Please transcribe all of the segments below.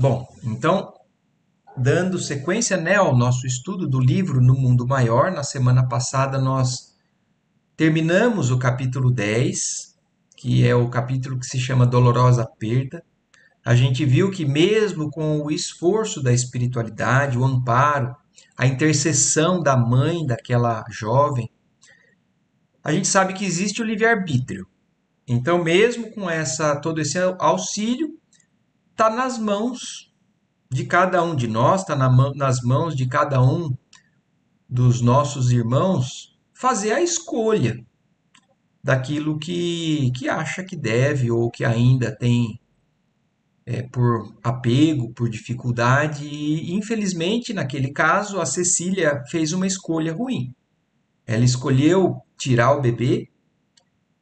Bom, então, dando sequência, né, ao nosso estudo do livro No Mundo Maior, na semana passada nós terminamos o capítulo 10, que é o capítulo que se chama Dolorosa Perda. A gente viu que mesmo com o esforço da espiritualidade, o amparo, a intercessão da mãe daquela jovem, a gente sabe que existe o livre-arbítrio. Então, mesmo com todo esse auxílio, está nas mãos de cada um de nós, está nas mãos de cada um dos nossos irmãos fazer a escolha daquilo que acha que deve ou que ainda tem por apego, por dificuldade. E, infelizmente, naquele caso, a Cecília fez uma escolha ruim. Ela escolheu tirar o bebê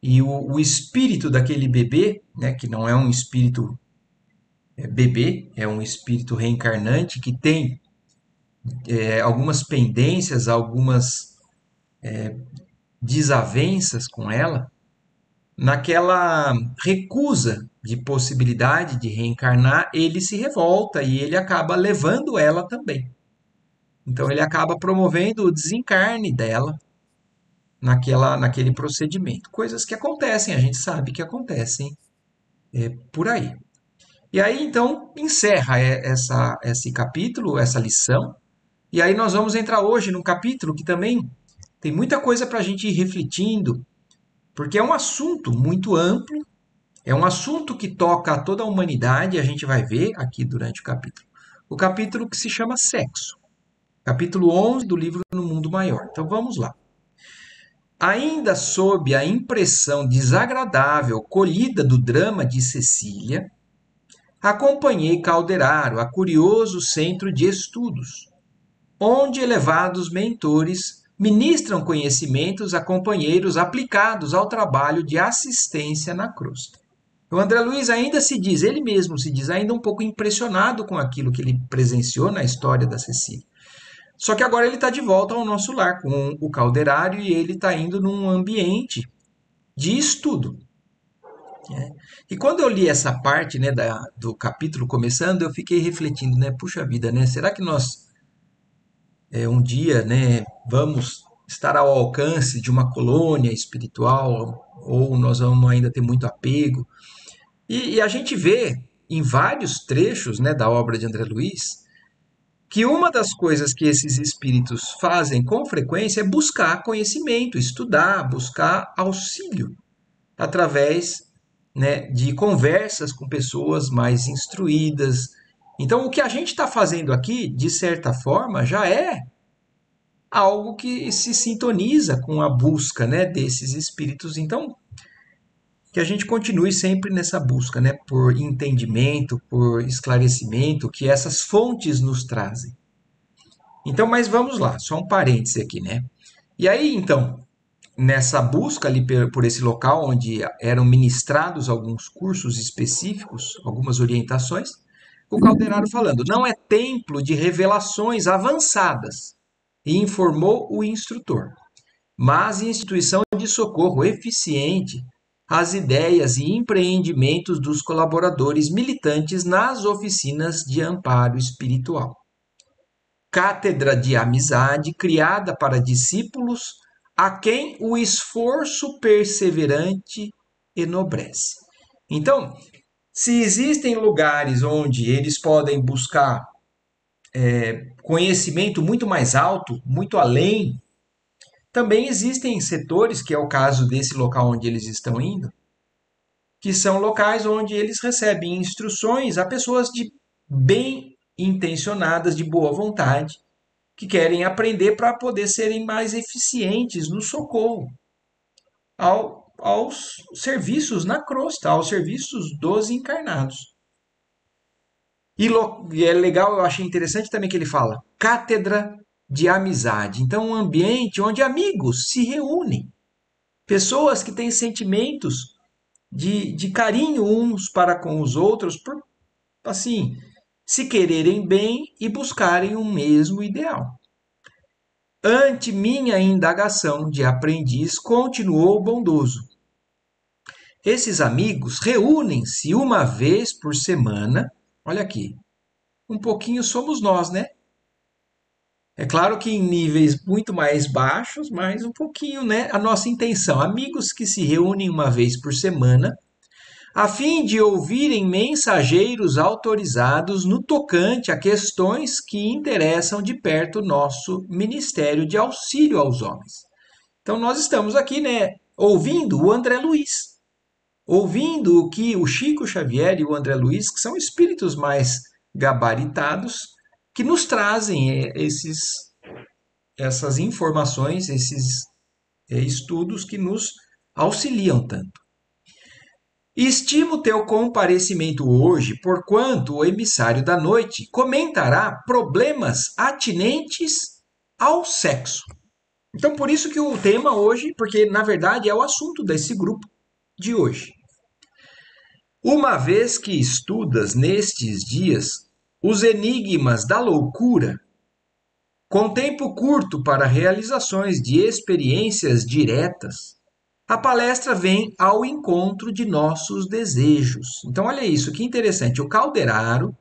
e o espírito daquele bebê, né, que não é um espírito bebê, é um espírito reencarnante que tem algumas pendências, algumas desavenças com ela, naquela recusa de possibilidade de reencarnar, ele se revolta e ele acaba levando ela também. Então ele acaba promovendo o desencarne dela naquele procedimento. Coisas que acontecem, a gente sabe que acontecem por aí. E aí então encerra esse capítulo, essa lição. E aí nós vamos entrar hoje num capítulo que também tem muita coisa para a gente ir refletindo, porque é um assunto muito amplo, é um assunto que toca a toda a humanidade, a gente vai ver aqui durante o capítulo. O capítulo que se chama Sexo, capítulo 11 do livro No Mundo Maior. Então vamos lá. Ainda sob a impressão desagradável colhida do drama de Cecília, acompanhei Calderaro a curioso centro de estudos, onde elevados mentores ministram conhecimentos a companheiros aplicados ao trabalho de assistência na crosta. O André Luiz ainda se diz, ele mesmo se diz, ainda um pouco impressionado com aquilo que ele presenciou na história da Cecília. Só que agora ele está de volta ao nosso lar com o Calderário e ele está indo num ambiente de estudo. Né? E quando eu li essa parte, né, do capítulo começando, eu fiquei refletindo, né, puxa vida, né, será que nós um dia, né, vamos estar ao alcance de uma colônia espiritual ou nós vamos ainda ter muito apego? E a gente vê em vários trechos, né, da obra de André Luiz que uma das coisas que esses espíritos fazem com frequência é buscar conhecimento, estudar, buscar auxílio através, né, de conversas com pessoas mais instruídas. Então, o que a gente está fazendo aqui, de certa forma, já é algo que se sintoniza com a busca, né, desses espíritos. Então, que a gente continue sempre nessa busca, né, por entendimento, por esclarecimento que essas fontes nos trazem. Então, mas vamos lá, só um parêntese aqui, né? E aí, então, nessa busca ali por esse local onde eram ministrados alguns cursos específicos, algumas orientações, o Calderaro falando, não é templo de revelações avançadas, e informou o instrutor, mas instituição de socorro eficiente às ideias e empreendimentos dos colaboradores militantes nas oficinas de amparo espiritual. Cátedra de amizade criada para discípulos a quem o esforço perseverante enobrece. Então, se existem lugares onde eles podem buscar conhecimento muito mais alto, muito além, também existem setores, que é o caso desse local onde eles estão indo, que são locais onde eles recebem instruções a pessoas de bem intencionadas, de boa vontade, que querem aprender para poder serem mais eficientes no socorro aos serviços na crosta, aos serviços dos encarnados. E é legal, eu achei interessante também que ele fala cátedra de amizade. Então, um ambiente onde amigos se reúnem, pessoas que têm sentimentos de carinho uns para com os outros, por assim, se quererem bem e buscarem o mesmo ideal. Ante minha indagação de aprendiz, continuou o bondoso. Esses amigos reúnem-se uma vez por semana, olha aqui, um pouquinho somos nós, né? É claro que em níveis muito mais baixos, mas um pouquinho, né? A nossa intenção. Amigos que se reúnem uma vez por semana, a fim de ouvirem mensageiros autorizados no tocante a questões que interessam de perto nosso ministério de auxílio aos homens. Então nós estamos aqui, né, ouvindo o André Luiz, ouvindo o que o Chico Xavier e o André Luiz, que são espíritos mais gabaritados, que nos trazem essas informações, esses estudos que nos auxiliam tanto. Estimo teu comparecimento hoje, porquanto o emissário da noite comentará problemas atinentes ao sexo. Então, por isso que o tema hoje, porque na verdade é o assunto desse grupo de hoje. Uma vez que estudas nestes dias os enigmas da loucura, com tempo curto para realizações de experiências diretas, a palestra vem ao encontro de nossos desejos. Então, olha isso, que interessante. O Calderaro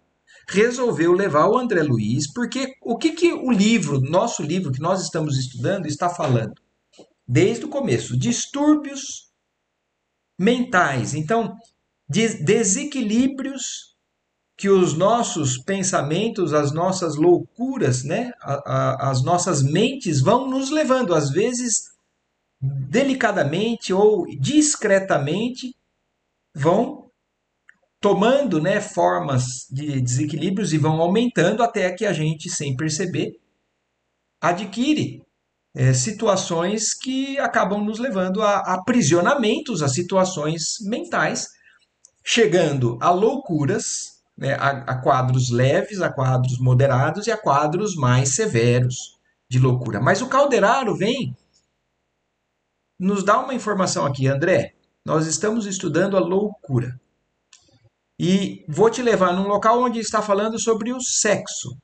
resolveu levar o André Luiz, porque o que o livro, nosso livro que nós estamos estudando, está falando? Desde o começo, distúrbios mentais. Então, desequilíbrios que os nossos pensamentos, as nossas loucuras, né, as nossas mentes vão nos levando, às vezes delicadamente ou discretamente, vão tomando, né, formas de desequilíbrios e vão aumentando até que a gente, sem perceber, adquire situações que acabam nos levando a aprisionamentos, a situações mentais, chegando a loucuras, né, a quadros leves, a quadros moderados e a quadros mais severos de loucura. Mas o Calderaro vem nos dar uma informação aqui, André. Nós estamos estudando a loucura. E vou te levar num local onde está falando sobre o sexo.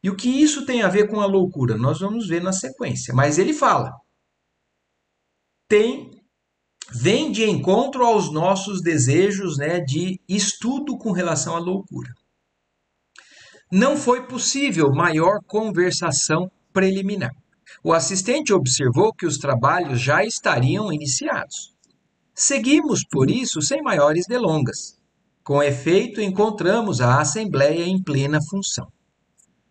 E o que isso tem a ver com a loucura? Nós vamos ver na sequência. Mas ele fala: vem de encontro aos nossos desejos, né, de estudo com relação à loucura. Não foi possível maior conversação preliminar. O assistente observou que os trabalhos já estariam iniciados. Seguimos, por isso, sem maiores delongas. Com efeito, encontramos a Assembleia em plena função.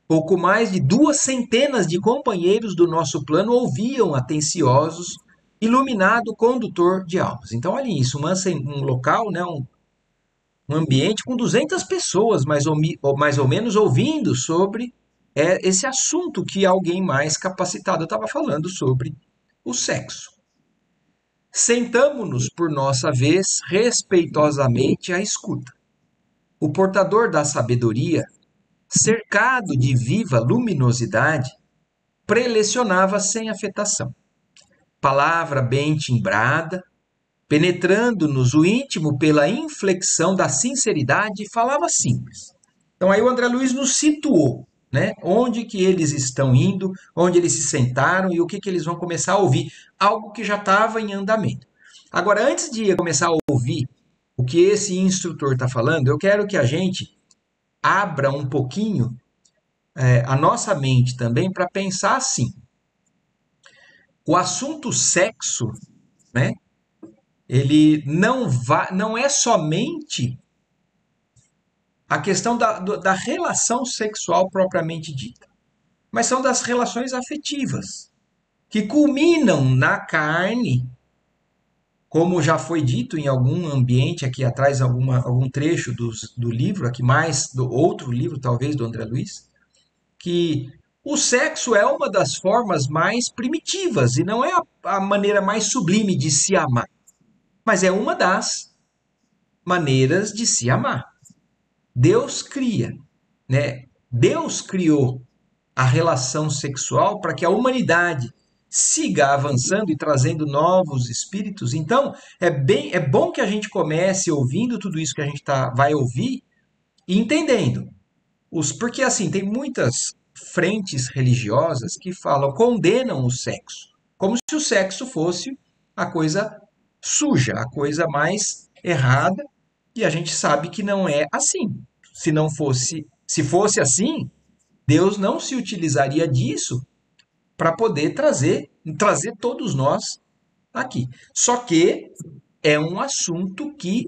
Pouco mais de 200 de companheiros do nosso plano ouviam atenciosos, iluminado condutor de almas. Então, olha isso, um local, né, um ambiente com 200 pessoas, mais ou menos, ouvindo sobre esse assunto que alguém mais capacitado estava falando sobre o sexo. Sentamo-nos, por nossa vez, respeitosamente à escuta. O portador da sabedoria, cercado de viva luminosidade, prelecionava sem afetação. Palavra bem timbrada, penetrando-nos o íntimo pela inflexão da sinceridade, falava simples. Então aí o André Luiz nos situou, né? Onde que eles estão indo, onde eles se sentaram e o que eles vão começar a ouvir. Algo que já estava em andamento. Agora, antes de começar a ouvir o que esse instrutor está falando, eu quero que a gente abra um pouquinho a nossa mente também para pensar assim. O assunto sexo, né? Ele não é somente a questão da relação sexual propriamente dita, mas são das relações afetivas, que culminam na carne, como já foi dito em algum ambiente aqui atrás, algum trecho do livro, aqui mais, do outro livro, talvez, do André Luiz, que o sexo é uma das formas mais primitivas e não é a maneira mais sublime de se amar, mas é uma das maneiras de se amar. Deus cria, né? Deus criou a relação sexual para que a humanidade siga avançando e trazendo novos espíritos. Então, é bom que a gente comece ouvindo tudo isso que a gente vai ouvir e entendendo. Porque assim, tem muitas frentes religiosas que condenam o sexo, como se o sexo fosse a coisa suja, a coisa mais errada, e a gente sabe que não é assim. Se não fosse Se fosse assim, Deus não se utilizaria disso para poder trazer todos nós aqui. Só que é um assunto que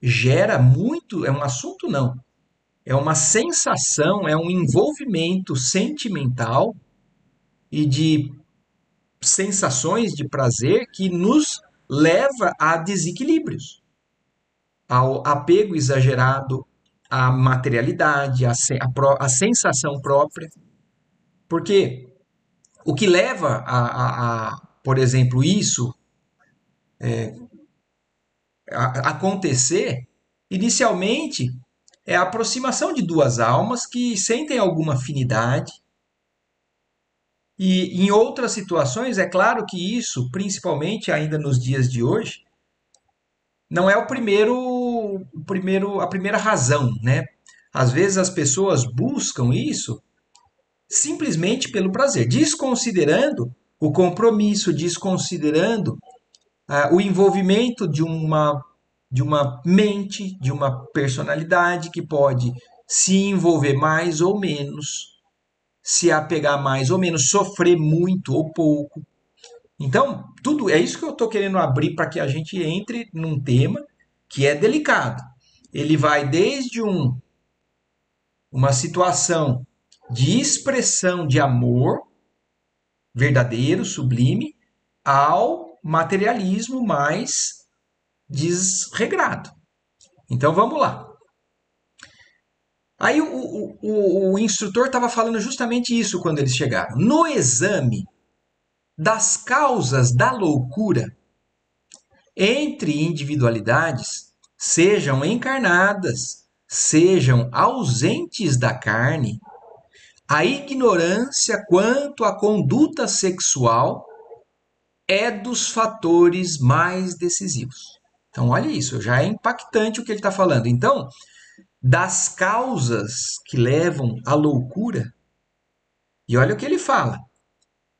gera muito, é um assunto não, é uma sensação, é um envolvimento sentimental e de sensações de prazer que nos leva a desequilíbrios, ao apego exagerado, à materialidade, à sensação própria. Porque o que leva por exemplo, isso a acontecer, inicialmente, é a aproximação de duas almas que sentem alguma afinidade. E em outras situações, é claro que isso, principalmente ainda nos dias de hoje, não é a primeira razão, né? Às vezes as pessoas buscam isso simplesmente pelo prazer, desconsiderando o compromisso, desconsiderando o envolvimento de uma mente, de uma personalidade que pode se envolver mais ou menos, se apegar mais ou menos, sofrer muito ou pouco. Então, tudo é isso que eu estou querendo abrir para que a gente entre num tema que é delicado. Ele vai desde uma situação de expressão de amor verdadeiro, sublime, ao materialismo mais desregrado. Então vamos lá. Aí o instrutor estava falando justamente isso quando eles chegaram. No exame das causas da loucura entre individualidades, sejam encarnadas, sejam ausentes da carne, a ignorância quanto à conduta sexual é dos fatores mais decisivos. Então, olha isso, já é impactante o que ele está falando. Então, das causas que levam à loucura, e olha o que ele fala.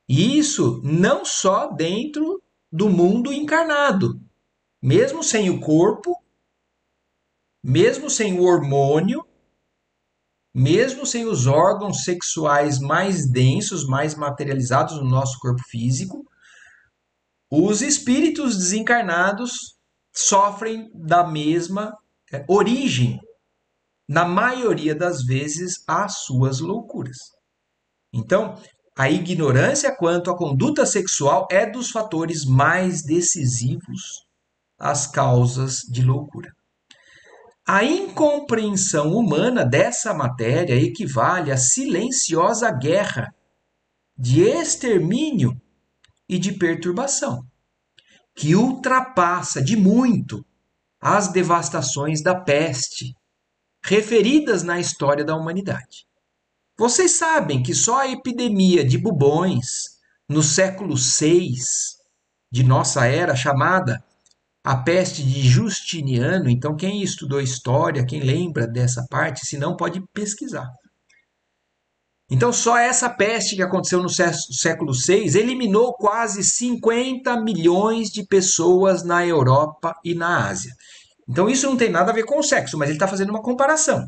Isso não só dentro do mundo encarnado, mesmo sem o corpo, mesmo sem o hormônio, mesmo sem os órgãos sexuais mais densos, mais materializados no nosso corpo físico, os espíritos desencarnados sofrem da mesma origem, na maioria das vezes, as suas loucuras. Então, a ignorância quanto à conduta sexual é dos fatores mais decisivos às causas de loucura. A incompreensão humana dessa matéria equivale à silenciosa guerra de extermínio e de perturbação, que ultrapassa de muito as devastações da peste referidas na história da humanidade. Vocês sabem que só a epidemia de bubões no século VI de nossa era, chamada a peste de Justiniano, então quem estudou história, quem lembra dessa parte, se não pode pesquisar. Então só essa peste que aconteceu no século VI eliminou quase 50 milhões de pessoas na Europa e na Ásia. Então isso não tem nada a ver com o sexo, mas ele está fazendo uma comparação.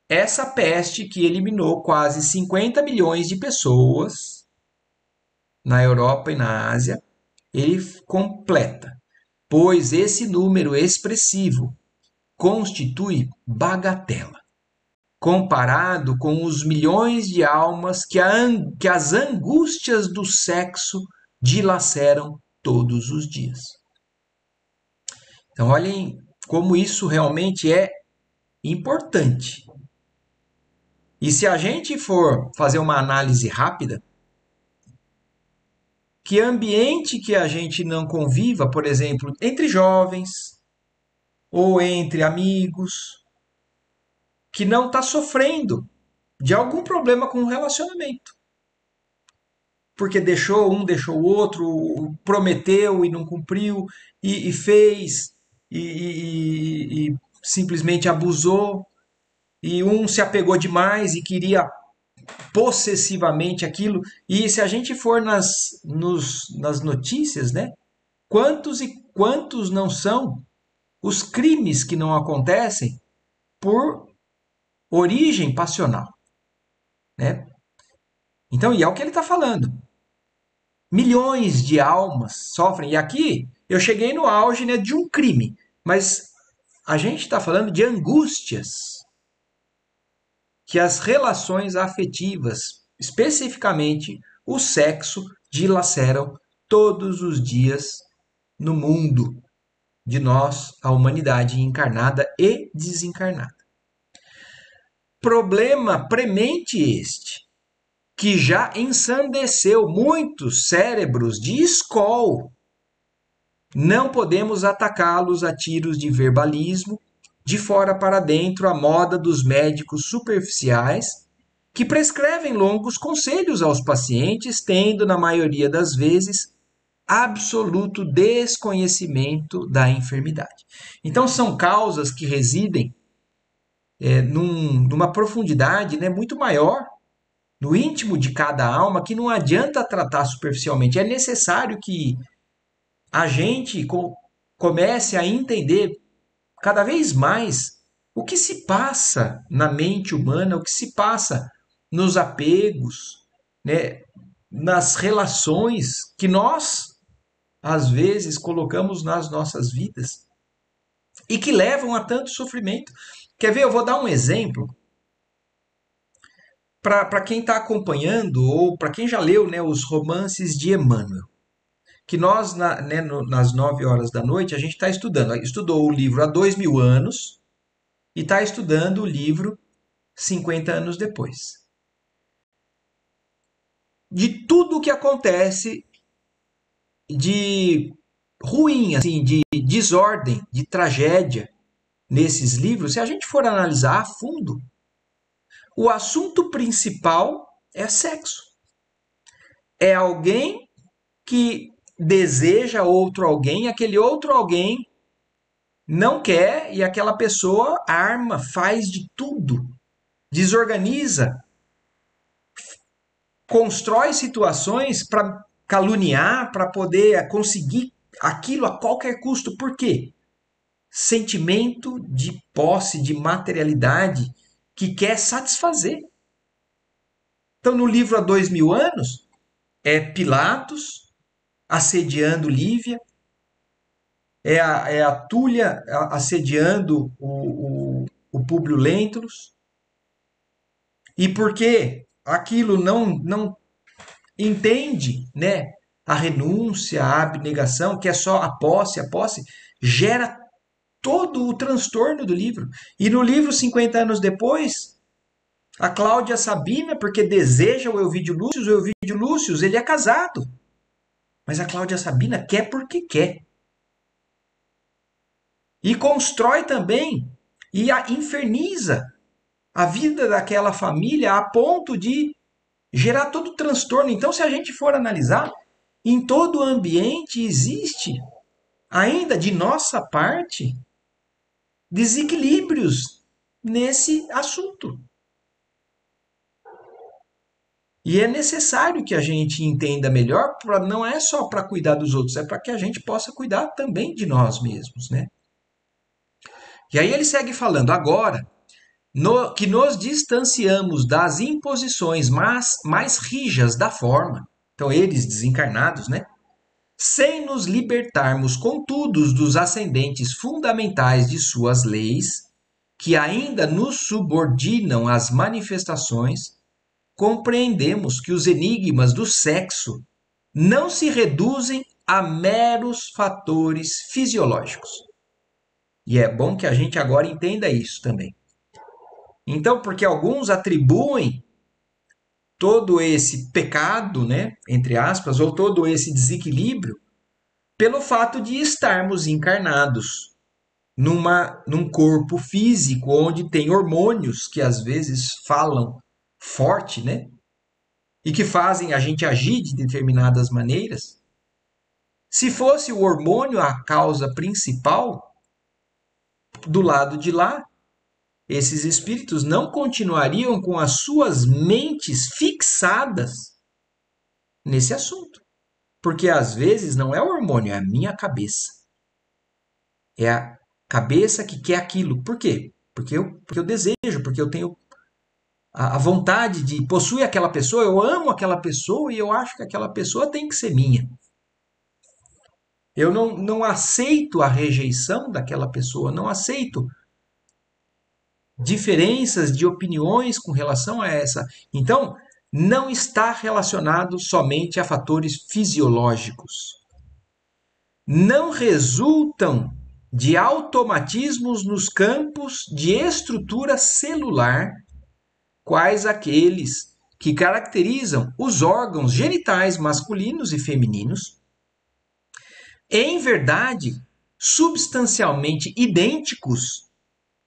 Essa peste que eliminou quase 50 milhões de pessoas na Europa e na Ásia, ele completa, pois esse número expressivo constitui bagatela, comparado com os milhões de almas que as angústias do sexo dilaceram todos os dias. Então, olhem como isso realmente é importante. E se a gente for fazer uma análise rápida, que ambiente que a gente não conviva, por exemplo, entre jovens ou entre amigos, que não está sofrendo de algum problema com o relacionamento. Porque deixou o outro, prometeu e não cumpriu, e fez, e simplesmente abusou, e um se apegou demais e queria possessivamente aquilo. E se a gente for nas notícias, né? Quantos e quantos não são os crimes que não acontecem por origem passional, né? Então, e é o que ele está falando. Milhões de almas sofrem. E aqui eu cheguei no auge, né, de um crime. Mas a gente está falando de angústias que as relações afetivas, especificamente o sexo, dilaceram todos os dias no mundo de nós, a humanidade encarnada e desencarnada. Problema premente este, que já ensandeceu muitos cérebros de escol. Não podemos atacá-los a tiros de verbalismo, de fora para dentro, a moda dos médicos superficiais, que prescrevem longos conselhos aos pacientes, tendo, na maioria das vezes, absoluto desconhecimento da enfermidade. Então, são causas que residem numa profundidade, né, muito maior, no íntimo de cada alma, que não adianta tratar superficialmente. É necessário que a gente comece a entender cada vez mais o que se passa na mente humana, o que se passa nos apegos, né, nas relações que nós, às vezes, colocamos nas nossas vidas e que levam a tanto sofrimento. Quer ver? Eu vou dar um exemplo para quem está acompanhando ou para quem já leu, né, os romances de Emmanuel. Que nós, nas 9 horas da noite, a gente está estudando. Estudou o livro há 2000 anos e está estudando o livro 50 anos depois. De tudo o que acontece de ruim, assim, de desordem, de tragédia nesses livros, se a gente for analisar a fundo, o assunto principal é sexo. É alguém que deseja outro alguém, aquele outro alguém não quer e aquela pessoa arma, faz de tudo, desorganiza, constrói situações para caluniar, para poder conseguir aquilo a qualquer custo. Por quê? Sentimento de posse, de materialidade que quer satisfazer. Então, no livro Há 2000 anos, é Pilatos assediando Lívia, é a Túlia assediando o Públio Lentulus. E porque aquilo não entende, né, a renúncia, a abnegação, que é só a posse gera todo o transtorno do livro. E no livro 50 anos depois, a Cláudia Sabina, porque deseja o Elvídio Lúcio, ele é casado. Mas a Cláudia Sabina quer porque quer. E constrói também e a inferniza a vida daquela família a ponto de gerar todo o transtorno. Então, se a gente for analisar, em todo o ambiente existe, ainda de nossa parte, desequilíbrios nesse assunto. E é necessário que a gente entenda melhor, não é só para cuidar dos outros, é para que a gente possa cuidar também de nós mesmos, né? E aí ele segue falando, agora, que nos distanciamos das imposições mais rijas da forma, então eles desencarnados, né? Sem nos libertarmos, contudo, dos ascendentes fundamentais de suas leis, que ainda nos subordinam às manifestações, compreendemos que os enigmas do sexo não se reduzem a meros fatores fisiológicos. E é bom que a gente agora entenda isso também. Então, porque alguns atribuem todo esse pecado, né, entre aspas, ou todo esse desequilíbrio, pelo fato de estarmos encarnados num corpo físico onde tem hormônios que às vezes falam forte, né? E que fazem a gente agir de determinadas maneiras. Se fosse o hormônio a causa principal, do lado de lá, esses espíritos não continuariam com as suas mentes fixadas nesse assunto. Porque às vezes não é o hormônio, é a minha cabeça. É a cabeça que quer aquilo. Por quê? porque eu desejo, porque eu tenho a vontade de possuir aquela pessoa, eu amo aquela pessoa e eu acho que aquela pessoa tem que ser minha. Eu não aceito a rejeição daquela pessoa, não aceito diferenças de opiniões com relação a essa. Então, não está relacionado somente a fatores fisiológicos. Não resultam de automatismos nos campos de estrutura celular, quais aqueles que caracterizam os órgãos genitais masculinos e femininos, em verdade, substancialmente idênticos,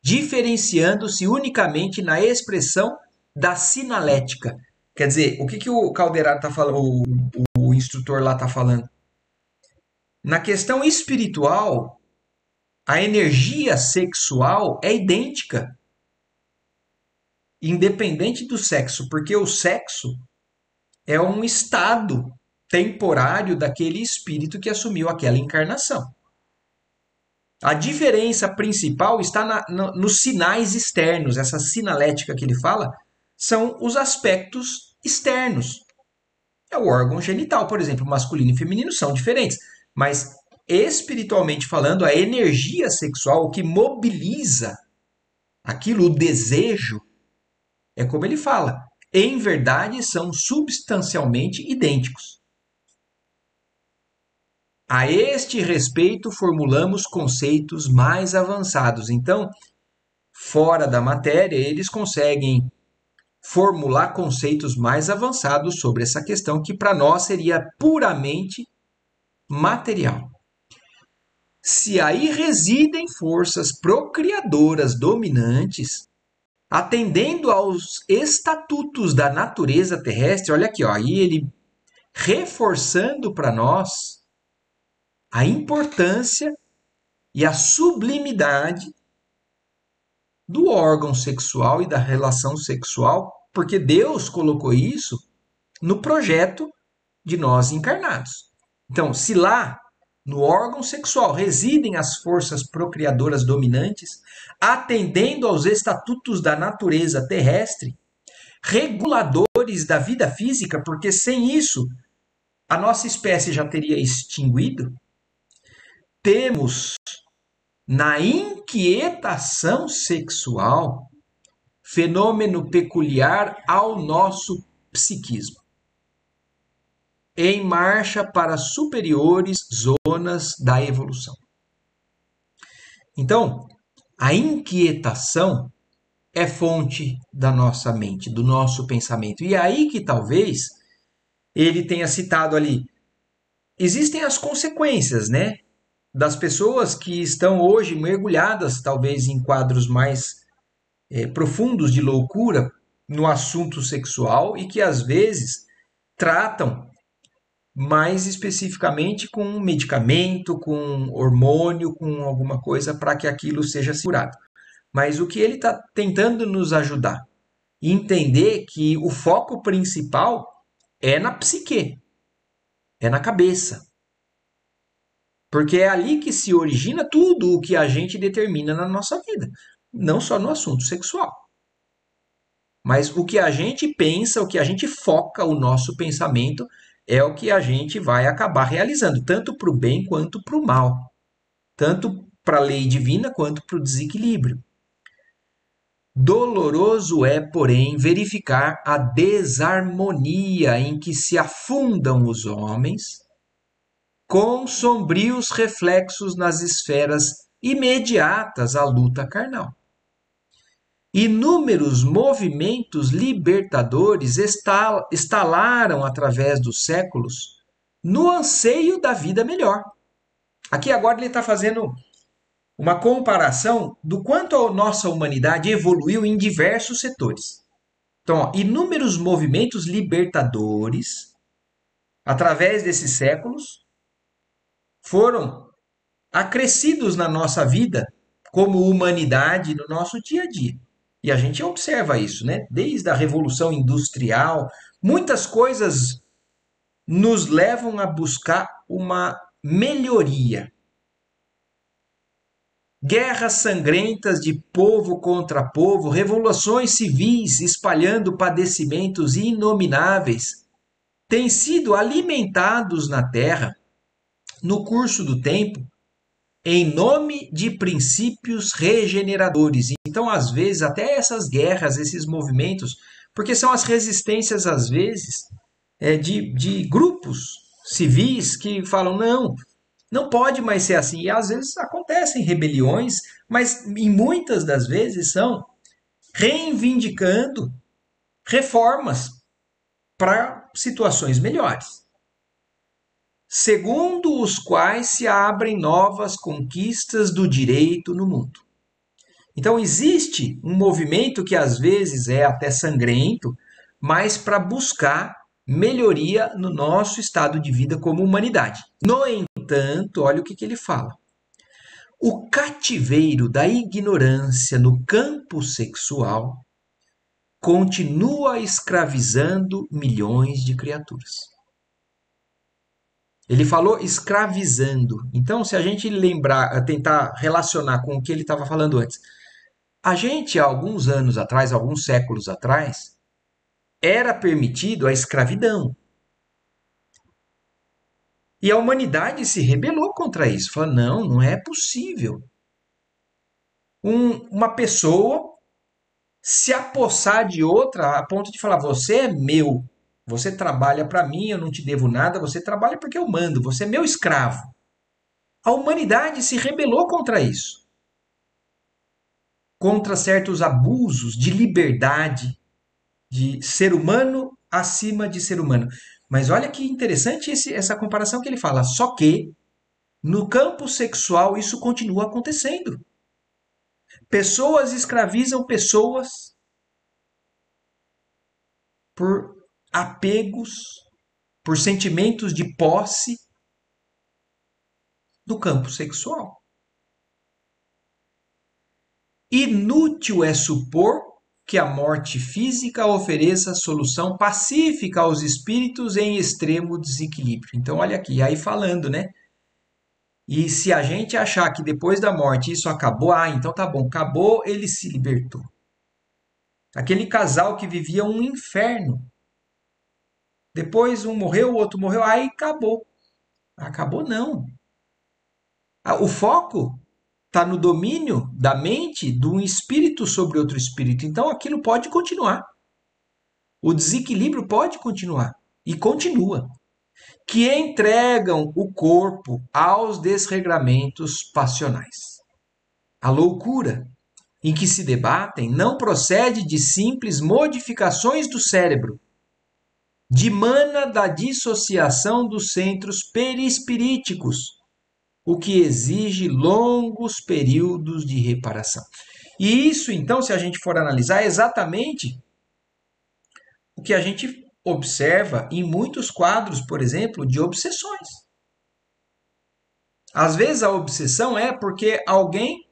diferenciando-se unicamente na expressão da sinalética. Quer dizer, o que o Calderaro está falando, o instrutor lá está falando? Na questão espiritual, a energia sexual é idêntica, independente do sexo, porque o sexo é um estado temporário daquele espírito que assumiu aquela encarnação. A diferença principal está nos sinais externos. Essa sinalética que ele fala são os aspectos externos. É o órgão genital, por exemplo, masculino e feminino são diferentes, mas espiritualmente falando, a energia sexual, o que mobiliza aquilo, o desejo, é como ele fala, em verdade são substancialmente idênticos. A este respeito, formulamos conceitos mais avançados. Então, fora da matéria, eles conseguem formular conceitos mais avançados sobre essa questão que para nós seria puramente material. Se aí residem forças procriadoras dominantes, atendendo aos estatutos da natureza terrestre, olha aqui, ó, aí ele reforçando para nós a importância e a sublimidade do órgão sexual e da relação sexual, porque Deus colocou isso no projeto de nós encarnados. Então, se lá no órgão sexual residem as forças procriadoras dominantes, atendendo aos estatutos da natureza terrestre, reguladores da vida física, porque sem isso a nossa espécie já teria extinguido, temos na inquietação sexual fenômeno peculiar ao nosso psiquismo, em marcha para superiores zonas da evolução. Então, a inquietação é fonte da nossa mente, do nosso pensamento. E é aí que talvez ele tenha citado ali, existem as consequências, né? Das pessoas que estão hoje mergulhadas, talvez em quadros mais profundos de loucura no assunto sexual e que às vezes tratam mais especificamente com um medicamento, com um hormônio, com alguma coisa para que aquilo seja segurado. Mas o que ele está tentando nos ajudar? Entender que o foco principal é na psique, é na cabeça. Porque é ali que se origina tudo o que a gente determina na nossa vida, não só no assunto sexual. Mas o que a gente pensa, o que a gente foca o nosso pensamento é o que a gente vai acabar realizando, tanto para o bem quanto para o mal. Tanto para a lei divina quanto para o desequilíbrio. Doloroso é, porém, verificar a desarmonia em que se afundam os homens, com sombrios reflexos nas esferas imediatas à luta carnal. Inúmeros movimentos libertadores estalaram através dos séculos no anseio da vida melhor. Aqui agora ele está fazendo uma comparação do quanto a nossa humanidade evoluiu em diversos setores. Então, ó, inúmeros movimentos libertadores, através desses séculos, foram acrescidos na nossa vida como humanidade no nosso dia a dia. E a gente observa isso, né? Desde a Revolução Industrial, muitas coisas nos levam a buscar uma melhoria. Guerras sangrentas de povo contra povo, revoluções civis espalhando padecimentos inomináveis, têm sido alimentados na terra, no curso do tempo, em nome de princípios regeneradores. Então, às vezes, até essas guerras, esses movimentos, porque são as resistências, às vezes, de grupos civis que falam: não, não pode mais ser assim. E às vezes acontecem rebeliões, mas em muitas das vezes são reivindicando reformas para situações melhores, segundo os quais se abrem novas conquistas do direito no mundo. Então existe um movimento que às vezes é até sangrento, mas para buscar melhoria no nosso estado de vida como humanidade. No entanto, olha o que ele fala. O cativeiro da ignorância no campo sexual continua escravizando milhões de criaturas. Ele falou escravizando. Então, se a gente lembrar, tentar relacionar com o que ele estava falando antes, a gente, há alguns anos atrás, alguns séculos atrás, era permitido a escravidão. E a humanidade se rebelou contra isso. Falou: não, não é possível. Uma pessoa se apossar de outra a ponto de falar: você é meu, você trabalha para mim, eu não te devo nada, você trabalha porque eu mando, você é meu escravo. A humanidade se rebelou contra isso, contra certos abusos de liberdade, de ser humano acima de ser humano. Mas olha que interessante essa comparação que ele fala. Só que no campo sexual isso continua acontecendo. Pessoas escravizam pessoas por apegos, por sentimentos de posse do campo sexual. Inútil é supor que a morte física ofereça solução pacífica aos espíritos em extremo desequilíbrio. Então, olha aqui, aí falando, né? E se a gente achar que depois da morte isso acabou, então tá bom, acabou, ele se libertou. Aquele casal que vivia um inferno. Depois um morreu, o outro morreu, aí acabou. Acabou não. O foco está no domínio da mente de um espírito sobre outro espírito. Então aquilo pode continuar. O desequilíbrio pode continuar. E continua. Que entregam o corpo aos desregramentos passionais. A loucura em que se debatem não procede de simples modificações do cérebro, dimana da dissociação dos centros perispiríticos, o que exige longos períodos de reparação. E isso, então, se a gente for analisar, é exatamente o que a gente observa em muitos quadros, por exemplo, de obsessões. Às vezes a obsessão é porque alguém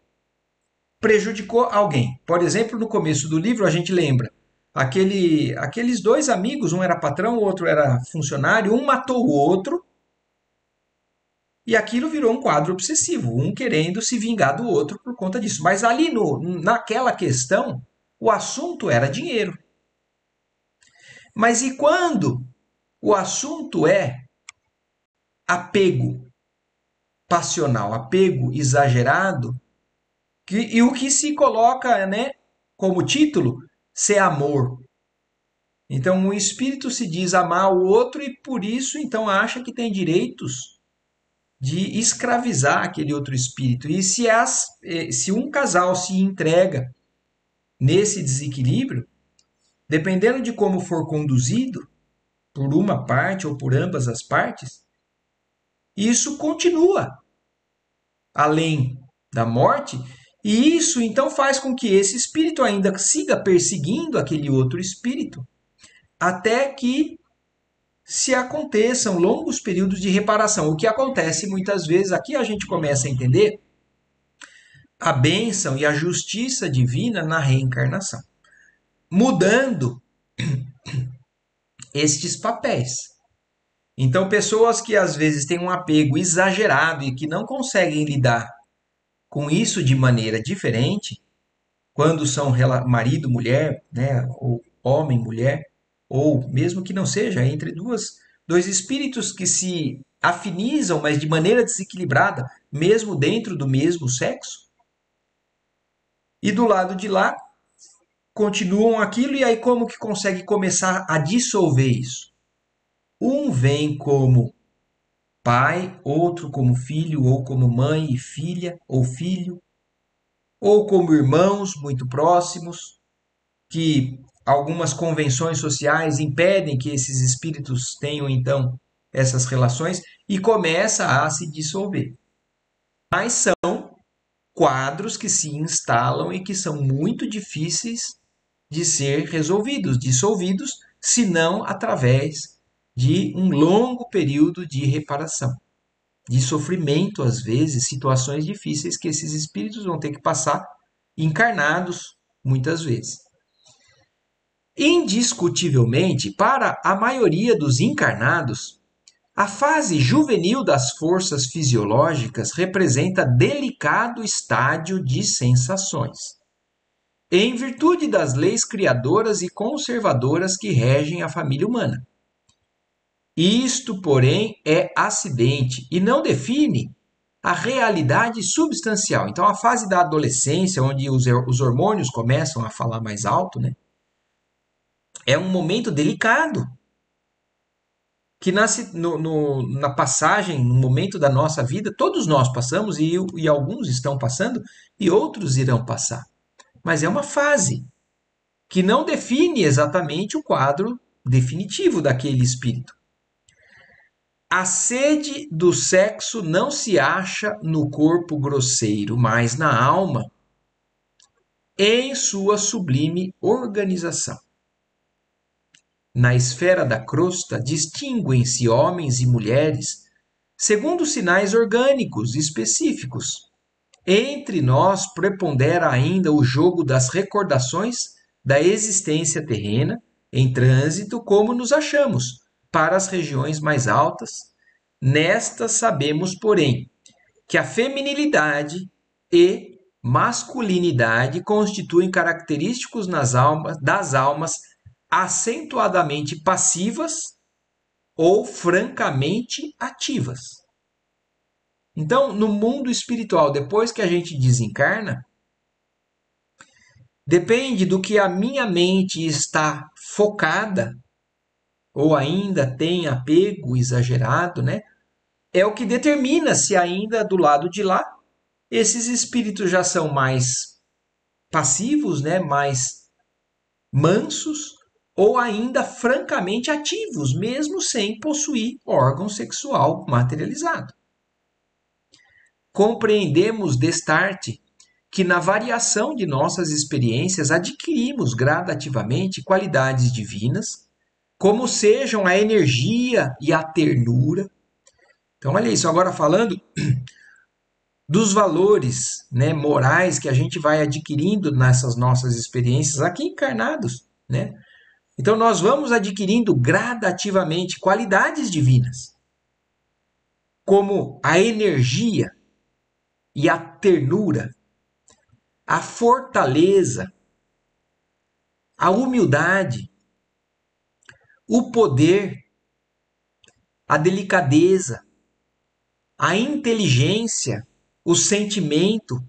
prejudicou alguém. Por exemplo, no começo do livro a gente lembra aqueles dois amigos, um era patrão, o outro era funcionário, um matou o outro e aquilo virou um quadro obsessivo, um querendo se vingar do outro por conta disso. Mas ali naquela questão, o assunto era dinheiro. Mas e quando o assunto é apego passional, apego exagerado, e o que se coloca, né, como título, ser amor. Então, um espírito se diz amar o outro e por isso, então, acha que tem direitos de escravizar aquele outro espírito. E se um casal se entrega nesse desequilíbrio, dependendo de como for conduzido, por uma parte ou por ambas as partes, isso continua além da morte, e isso então faz com que esse espírito ainda siga perseguindo aquele outro espírito, até que se aconteçam longos períodos de reparação. O que acontece muitas vezes, aqui a gente começa a entender a bênção e a justiça divina na reencarnação, mudando estes papéis. Então, pessoas que às vezes têm um apego exagerado e que não conseguem lidar com isso de maneira diferente, quando são marido, mulher, né, ou homem, mulher, ou mesmo que não seja, entre dois espíritos que se afinizam, mas de maneira desequilibrada, mesmo dentro do mesmo sexo, e do lado de lá continuam aquilo, e aí como que consegue começar a dissolver isso? Um vem como pai, outro como filho, ou como mãe e filha, ou filho, ou como irmãos muito próximos, que algumas convenções sociais impedem que esses espíritos tenham então essas relações e começa a se dissolver. Mas são quadros que se instalam e que são muito difíceis de ser resolvidos, dissolvidos, se não através de um longo período de reparação, de sofrimento, às vezes, situações difíceis que esses espíritos vão ter que passar encarnados, muitas vezes. Indiscutivelmente, para a maioria dos encarnados, a fase juvenil das forças fisiológicas representa delicado estádio de sensações, em virtude das leis criadoras e conservadoras que regem a família humana. Isto, porém, é acidente e não define a realidade substancial. Então, a fase da adolescência, onde os hormônios começam a falar mais alto, né, é um momento delicado, que na passagem, no momento da nossa vida, todos nós passamos e alguns estão passando e outros irão passar. Mas é uma fase que não define exatamente o quadro definitivo daquele espírito. A sede do sexo não se acha no corpo grosseiro, mas na alma, em sua sublime organização. Na esfera da crosta distinguem-se homens e mulheres segundo sinais orgânicos específicos. Entre nós prepondera ainda o jogo das recordações da existência terrena, em trânsito como nos achamos, para as regiões mais altas. Nestas sabemos, porém, que a feminilidade e masculinidade constituem característicos das almas acentuadamente passivas ou francamente ativas. Então, no mundo espiritual, depois que a gente desencarna, depende do que a minha mente está focada ou ainda tem apego exagerado, né? É o que determina se ainda do lado de lá esses espíritos já são mais passivos, né? Mais mansos ou ainda francamente ativos, mesmo sem possuir órgão sexual materializado. Compreendemos destarte que na variação de nossas experiências adquirimos gradativamente qualidades divinas, como sejam a energia e a ternura. Então, olha isso, agora falando dos valores, né, morais que a gente vai adquirindo nessas nossas experiências aqui encarnados, né? Então, nós vamos adquirindo gradativamente qualidades divinas, como a energia e a ternura, a fortaleza, a humildade, o poder, a delicadeza, a inteligência, o sentimento,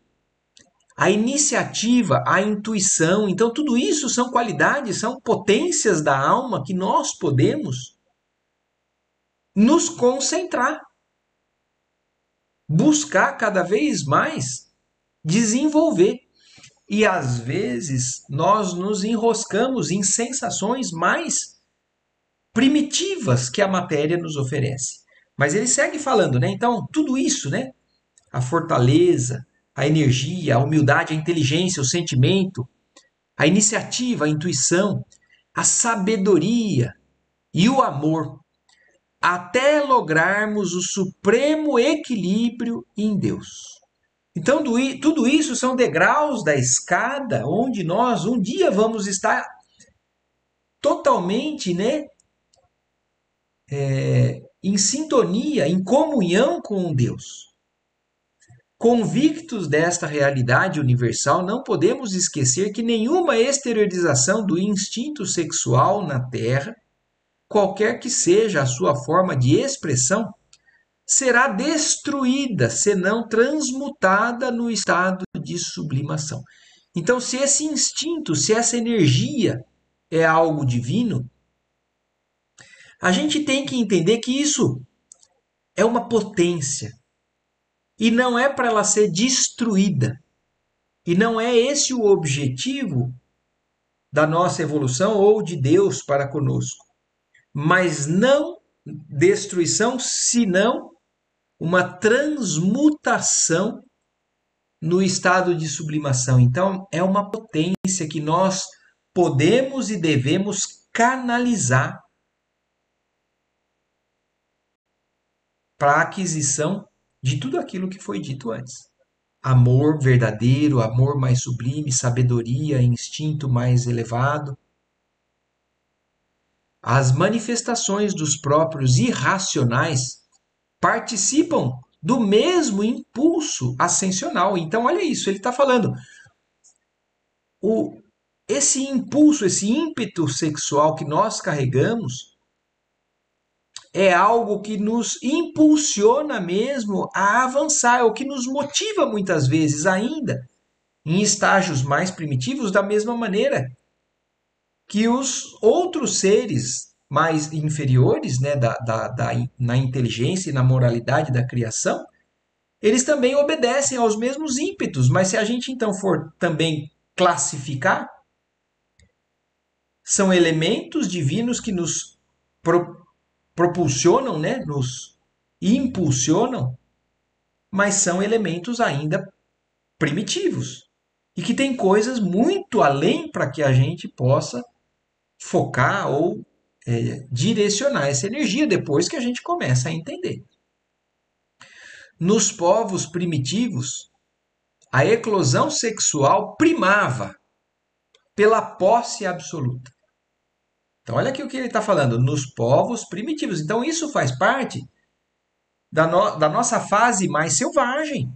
a iniciativa, a intuição. Então, tudo isso são qualidades, são potências da alma que nós podemos nos concentrar, buscar cada vez mais desenvolver. E às vezes nós nos enroscamos em sensações mais primitivas que a matéria nos oferece. Mas ele segue falando, né? Então, tudo isso, né? A fortaleza, a energia, a humildade, a inteligência, o sentimento, a iniciativa, a intuição, a sabedoria e o amor, até lograrmos o supremo equilíbrio em Deus. Então, tudo isso são degraus da escada onde nós um dia vamos estar totalmente, né, em sintonia, em comunhão com Deus. Convictos desta realidade universal, não podemos esquecer que nenhuma exteriorização do instinto sexual na Terra, qualquer que seja a sua forma de expressão, será destruída, senão transmutada no estado de sublimação. Então, se esse instinto, se essa energia é algo divino, a gente tem que entender que isso é uma potência e não é para ela ser destruída. E não é esse o objetivo da nossa evolução ou de Deus para conosco. Mas não destruição, senão uma transmutação no estado de sublimação. Então, é uma potência que nós podemos e devemos canalizar para a aquisição de tudo aquilo que foi dito antes. Amor verdadeiro, amor mais sublime, sabedoria, instinto mais elevado. As manifestações dos próprios irracionais participam do mesmo impulso ascensional. Então, olha isso, ele está falando. Esse impulso, esse ímpeto sexual que nós carregamos é algo que nos impulsiona mesmo a avançar, é o que nos motiva muitas vezes ainda em estágios mais primitivos, da mesma maneira que os outros seres mais inferiores, né, na inteligência e na moralidade da criação, eles também obedecem aos mesmos ímpetos, mas se a gente então for também classificar, são elementos divinos que nos propulsionam, né, nos impulsionam, mas são elementos ainda primitivos e que tem coisas muito além para que a gente possa focar ou direcionar essa energia depois que a gente começa a entender. Nos povos primitivos, a eclosão sexual primava pela posse absoluta. Então, olha aqui o que ele está falando, nos povos primitivos. Então, isso faz parte da nossa fase mais selvagem.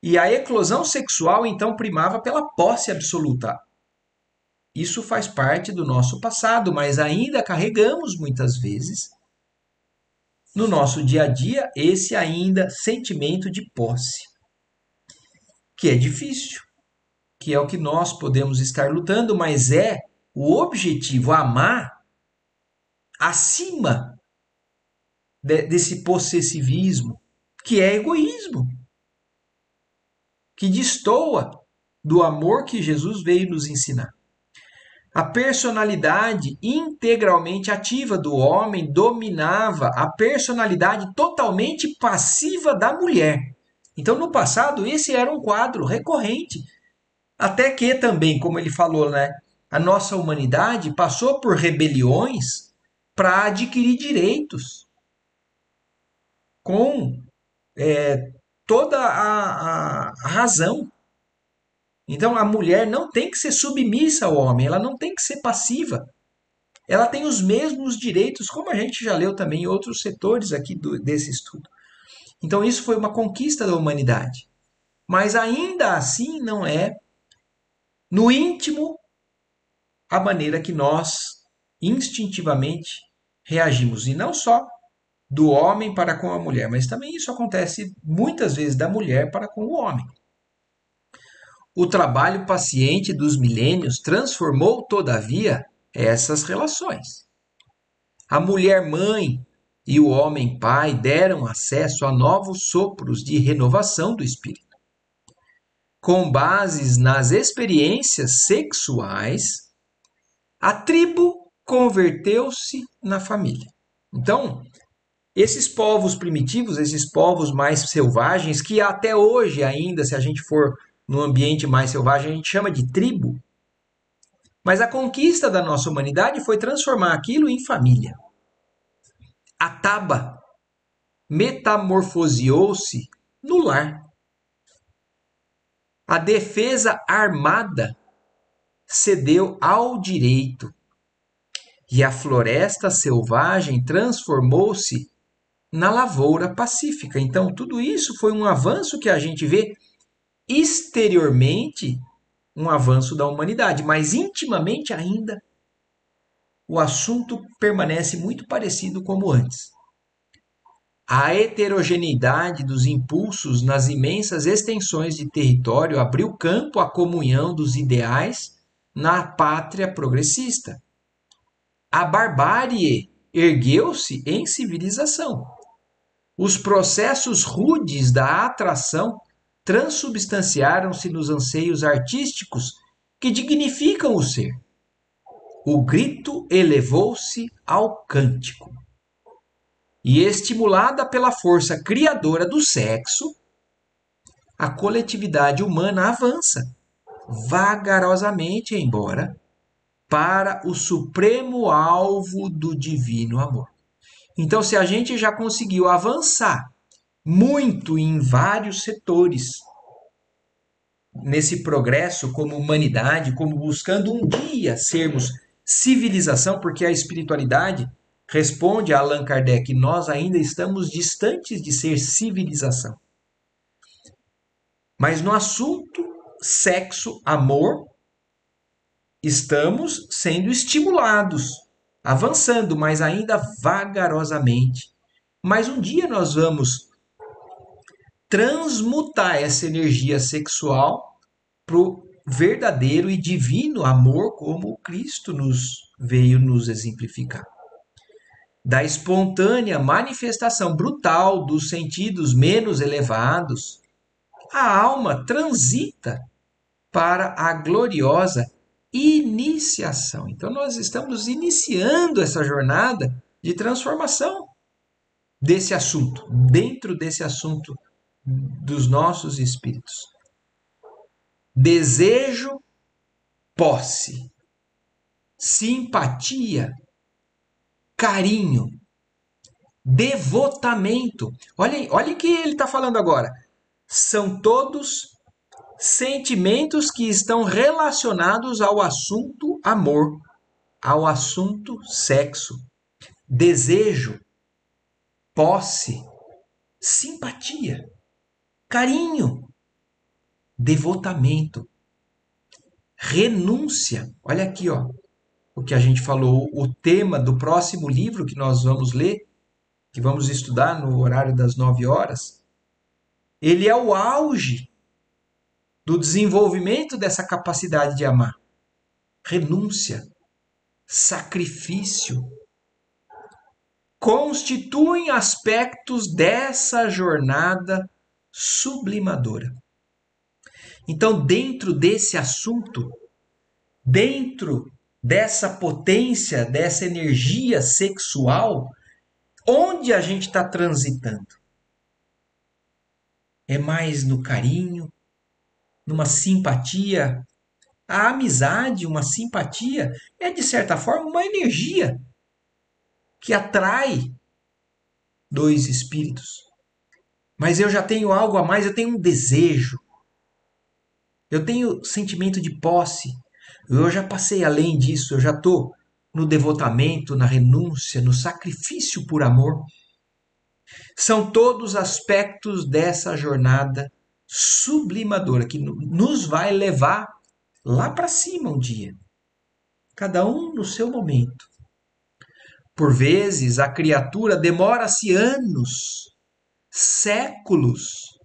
E a eclosão sexual, então, primava pela posse absoluta. Isso faz parte do nosso passado, mas ainda carregamos muitas vezes no nosso dia a dia esse ainda sentimento de posse, que é difícil, que é o que nós podemos estar lutando, mas é o objetivo amar acima desse possessivismo, que é egoísmo, que destoa do amor que Jesus veio nos ensinar. A personalidade integralmente ativa do homem dominava a personalidade totalmente passiva da mulher. Então, no passado, esse era um quadro recorrente. Até que também, como ele falou, né, a nossa humanidade passou por rebeliões para adquirir direitos com toda a razão. Então, a mulher não tem que ser submissa ao homem, ela não tem que ser passiva. Ela tem os mesmos direitos, como a gente já leu também em outros setores aqui desse estudo. Então, isso foi uma conquista da humanidade. Mas ainda assim não é, no íntimo, a maneira que nós instintivamente reagimos. E não só do homem para com a mulher, mas também isso acontece muitas vezes da mulher para com o homem. O trabalho paciente dos milênios transformou, todavia, essas relações. A mulher mãe e o homem pai deram acesso a novos sopros de renovação do espírito. Com bases nas experiências sexuais, a tribo converteu-se na família. Então, esses povos primitivos, esses povos mais selvagens, que até hoje ainda, se a gente for no ambiente mais selvagem, a gente chama de tribo, mas a conquista da nossa humanidade foi transformar aquilo em família. A taba metamorfoseou-se no lar. A defesa armada cedeu ao direito. E a floresta selvagem transformou-se na lavoura pacífica. Então, tudo isso foi um avanço que a gente vê exteriormente, um avanço da humanidade, mas intimamente ainda o assunto permanece muito parecido como antes. A heterogeneidade dos impulsos nas imensas extensões de território abriu campo à comunhão dos ideais na pátria progressista. A barbárie ergueu-se em civilização. Os processos rudes da atração transubstanciaram-se nos anseios artísticos que dignificam o ser. O grito elevou-se ao cântico. E estimulada pela força criadora do sexo, a coletividade humana avança, vagarosamente embora, para o supremo alvo do divino amor. Então, se a gente já conseguiu avançar muito em vários setores nesse progresso como humanidade, como buscando um dia sermos civilização, porque a espiritualidade responde a Allan Kardec, nós ainda estamos distantes de ser civilização. Mas no assunto sexo, amor, estamos sendo estimulados, avançando, mas ainda vagarosamente. Mas um dia nós vamos transmutar essa energia sexual para o verdadeiro e divino amor, como Cristo nos veio nos exemplificar. Da espontânea manifestação brutal dos sentidos menos elevados, a alma transita para a gloriosa iniciação. Então, nós estamos iniciando essa jornada de transformação desse assunto, dentro desse assunto dos nossos espíritos. Desejo, posse, simpatia, carinho, devotamento. Olha o que ele está falando agora. São todos sentimentos que estão relacionados ao assunto amor, ao assunto sexo, desejo, posse, simpatia, carinho, devotamento, renúncia. Olha aqui, ó, o que a gente falou, o tema do próximo livro que nós vamos ler, que vamos estudar no horário das 9 horas, ele é o auge do desenvolvimento dessa capacidade de amar. Renúncia, sacrifício, constituem aspectos dessa jornada sublimadora. Então, dentro desse assunto, dentro dessa potência, dessa energia sexual, onde a gente está transitando? É mais no carinho, numa simpatia? A amizade, uma simpatia, é de certa forma uma energia que atrai dois espíritos. Mas eu já tenho algo a mais, eu tenho um desejo, eu tenho sentimento de posse, eu já passei além disso, eu já estou no devotamento, na renúncia, no sacrifício por amor. São todos aspectos dessa jornada sublimadora que nos vai levar lá para cima um dia, cada um no seu momento. Por vezes, a criatura demora-se anos, séculos,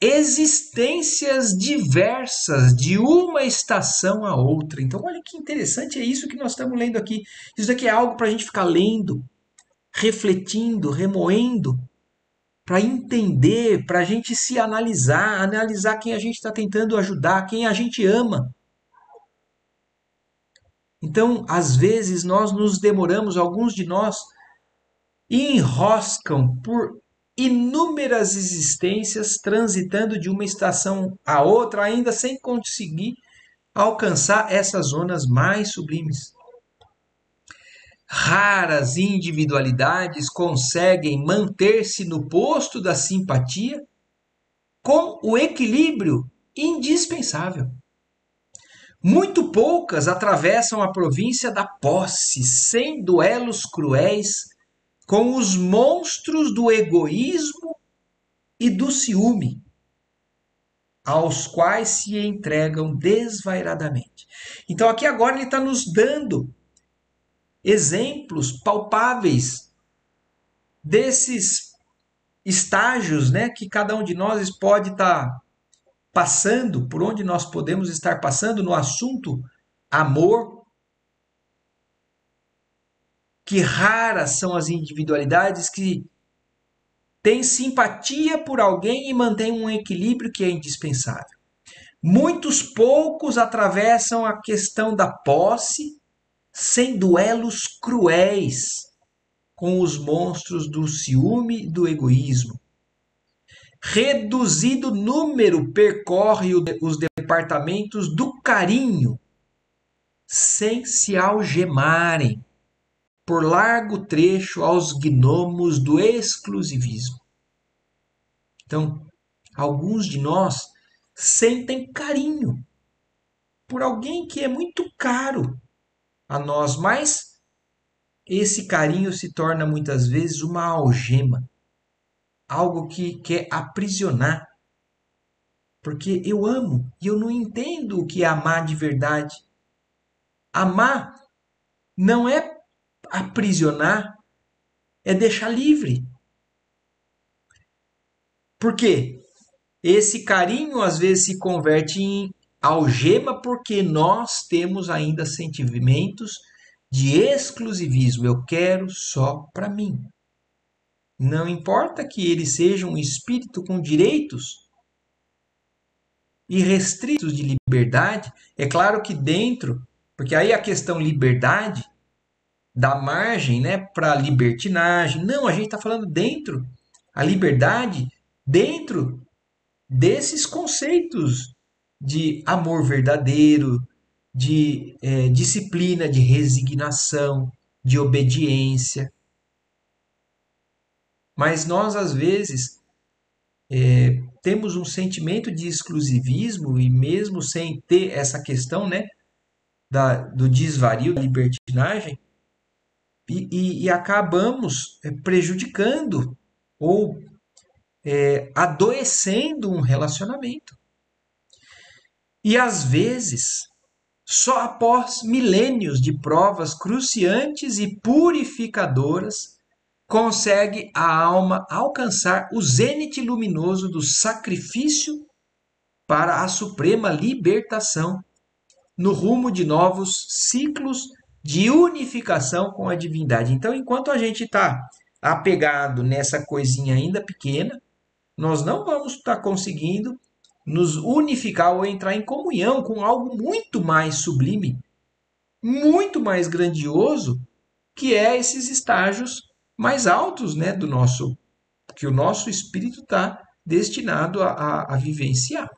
existências diversas de uma estação a outra. Então, olha que interessante, é isso que nós estamos lendo aqui. Isso aqui é algo para a gente ficar lendo, refletindo, remoendo, para entender, para a gente se analisar, analisar quem a gente está tentando ajudar, quem a gente ama. Então, às vezes, nós nos demoramos, alguns de nós enroscam por inúmeras existências, transitando de uma estação a outra, ainda sem conseguir alcançar essas zonas mais sublimes. Raras individualidades conseguem manter-se no posto da simpatia com o equilíbrio indispensável. Muito poucas atravessam a província da posse sem duelos cruéis com os monstros do egoísmo e do ciúme, aos quais se entregam desvairadamente. Então, aqui agora ele está nos dando exemplos palpáveis desses estágios, né, que cada um de nós pode estar passando, por onde nós podemos estar passando no assunto amor. Que raras são as individualidades que têm simpatia por alguém e mantêm um equilíbrio que é indispensável. Muitos poucos atravessam a questão da posse sem duelos cruéis com os monstros do ciúme e do egoísmo. Reduzido número percorre os departamentos do carinho sem se algemarem por largo trecho aos gnomos do exclusivismo. Então, alguns de nós sentem carinho por alguém que é muito caro a nós, mas esse carinho se torna muitas vezes uma algema, algo que quer aprisionar, porque eu amo e eu não entendo o que é amar de verdade. Amar não é aprisionar, é deixar livre. Por quê? Esse carinho às vezes se converte em algema porque nós temos ainda sentimentos de exclusivismo. Eu quero só para mim. Não importa que ele seja um espírito com direitos irrestritos de liberdade, é claro que dentro, porque aí a questão liberdade dá margem, né, para libertinagem. Não, a gente está falando dentro, a liberdade dentro desses conceitos de amor verdadeiro, de disciplina, de resignação, de obediência. Mas nós, às vezes, temos um sentimento de exclusivismo e mesmo sem ter essa questão, né, do desvario, da libertinagem, e acabamos prejudicando ou adoecendo um relacionamento. E às vezes, só após milênios de provas cruciantes e purificadoras, consegue a alma alcançar o zênite luminoso do sacrifício para a suprema libertação, no rumo de novos ciclos de unificação com a divindade. Então, enquanto a gente está apegado nessa coisinha ainda pequena, nós não vamos estar conseguindo nos unificar ou entrar em comunhão com algo muito mais sublime, muito mais grandioso, que é esses estágios mais altos, né, do nosso, que o nosso espírito está destinado a vivenciar.